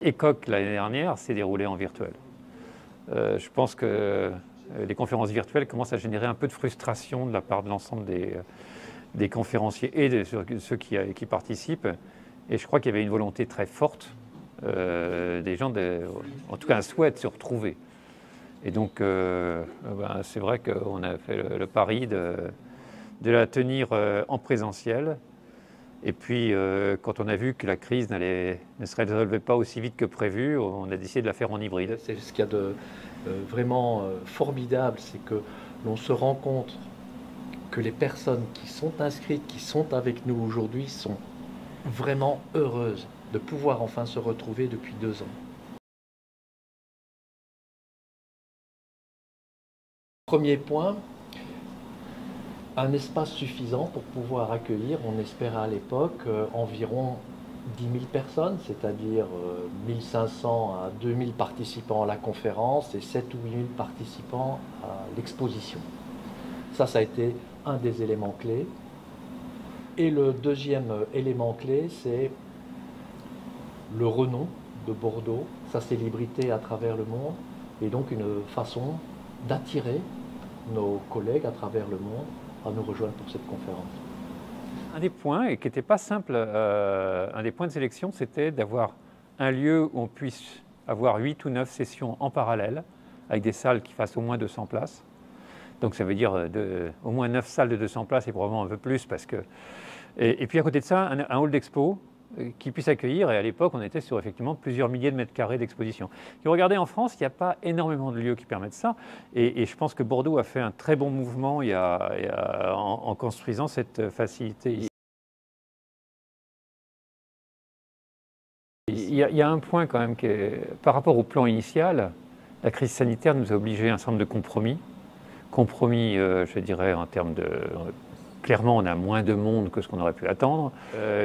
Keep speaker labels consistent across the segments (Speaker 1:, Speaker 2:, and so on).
Speaker 1: ECOC l'année dernière s'est déroulé en virtuel. Je pense que les conférences virtuelles commencent à générer un peu de frustration de la part de l'ensemble des conférenciers et de ceux qui participent. Et je crois qu'il y avait une volonté très forte des gens, en tout cas un souhait de se retrouver. Et donc c'est vrai qu'on a fait le pari de la tenir en présentiel. Et puis, quand on a vu que la crise ne se résolvait pas aussi vite que prévu, on a décidé de la faire en hybride.
Speaker 2: C'est ce qu'il y a de vraiment formidable, c'est que l'on se rend compte que les personnes qui sont inscrites, qui sont avec nous aujourd'hui, sont vraiment heureuses de pouvoir enfin se retrouver depuis 2 ans. Premier point, un espace suffisant pour pouvoir accueillir, on espérait à l'époque, environ 10 000 personnes, c'est-à-dire 1 500 à 2 000 participants à la conférence et 7 ou 8 000 participants à l'exposition. Ça a été un des éléments clés. Et le deuxième élément clé, c'est le renom de Bordeaux, sa célébrité à travers le monde, et donc une façon d'attirer nos collègues à travers le monde à nous rejoindre pour cette conférence.
Speaker 1: Un des points, et qui n'était pas simple, un des points de sélection, c'était d'avoir un lieu où on puisse avoir 8 ou 9 sessions en parallèle, avec des salles qui fassent au moins 200 places. Donc ça veut dire au moins 9 salles de 200 places et probablement un peu plus. Et puis à côté de ça, un hall d'expo qui puisse accueillir, et à l'époque on était sur effectivement plusieurs milliers de mètres carrés d'exposition. Et regardez, en France, il n'y a pas énormément de lieux qui permettent ça, et je pense que Bordeaux a fait un très bon mouvement en construisant cette facilité. Il y a un point quand même par rapport au plan initial, la crise sanitaire nous a obligés à un certain nombre de compromis. Je dirais, en termes de... Clairement, on a moins de monde que ce qu'on aurait pu attendre.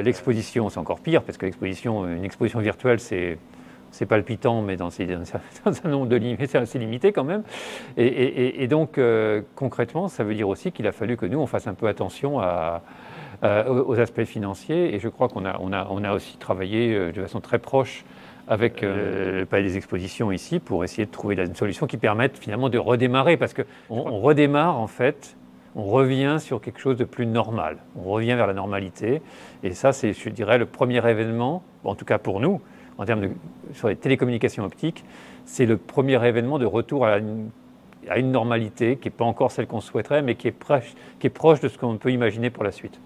Speaker 1: L'exposition, c'est encore pire, parce que une exposition virtuelle, c'est palpitant, mais dans un nombre de limites, c'est assez limité quand même. Et donc, concrètement, ça veut dire aussi qu'il a fallu que nous, on fasse un peu attention aux aspects financiers. Et je crois qu'on a aussi travaillé de façon très proche avec le Palais des Expositions ici, pour essayer de trouver une solution qui permette finalement de redémarrer, parce qu'on redémarre en fait, on revient sur quelque chose de plus normal, on revient vers la normalité, et ça c'est, je dirais, le premier événement, en tout cas pour nous, en termes sur les télécommunications optiques, c'est le premier événement de retour à une normalité qui n'est pas encore celle qu'on souhaiterait, mais qui est proche de ce qu'on peut imaginer pour la suite.